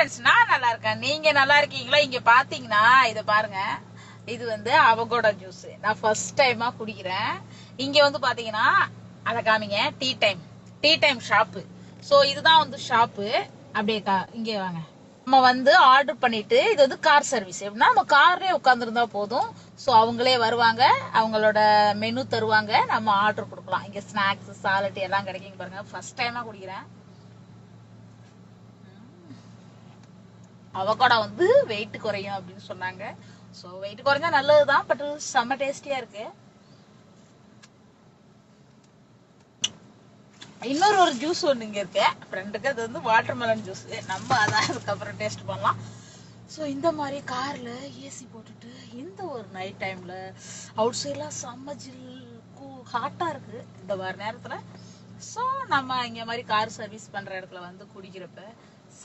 Friends, நான் நல்லா இருக்கேன். நீங்க நல்லா இருக்கீங்களா? இங்க பாத்தீங்கன்னா இத பாருங்க. இது வந்து அவகோடா ஜூஸ். நான் ஃபர்ஸ்ட் டைமா குடிக்கிறேன். இங்க வந்து பாத்தீங்கன்னா அத காமிங்க. Tea time shop. சோ இதுதான் வந்து ஷாப்பு. அப்படியே இங்கே வாங்க. நம்ம வந்து ஆர்டர் பண்ணிட்டு, இது வந்து கார் சர்வீஸ். எப்படின்னா நம்ம கார்லயே உட்காந்துருந்தா போதும். ஸோ அவங்களே வருவாங்க, அவங்களோட மெனு தருவாங்க, நம்ம ஆர்டர் கொடுக்கலாம். இங்க ஸ்நாக்ஸ், சாலட் எல்லாம் கிடைக்கும் பாருங்க. ஃபர்ஸ்ட் டைமா குடிக்கிறேன். அவகோடா வந்து வெயிட் குறையும் அப்படின்னு சொன்னாங்க. ஸோ வெயிட் குறைஞ்சா நல்லதுதான், பட் செம்ம டேஸ்டியா இருக்கு. இன்னொரு ஜூஸ் ஒன்று இங்க இருக்கு ஃப்ரெண்டுக்கு. அது வந்து வாட்டர் மெலன் ஜூஸ். நம்ம அதான் அதுக்கப்புறம் டேஸ்ட் பண்ணலாம். ஸோ இந்த மாதிரி கார்ல ஏசி போட்டுட்டு இந்த ஒரு நைட் டைம்ல அவுட் சைட்லாம் செம்ம ஹாட்டா இருக்கு இந்த மாதிரி நேரத்துல. ஸோ நம்ம இங்க மாதிரி கார் சர்வீஸ் பண்ற இடத்துல வந்து குடிக்கிறப்ப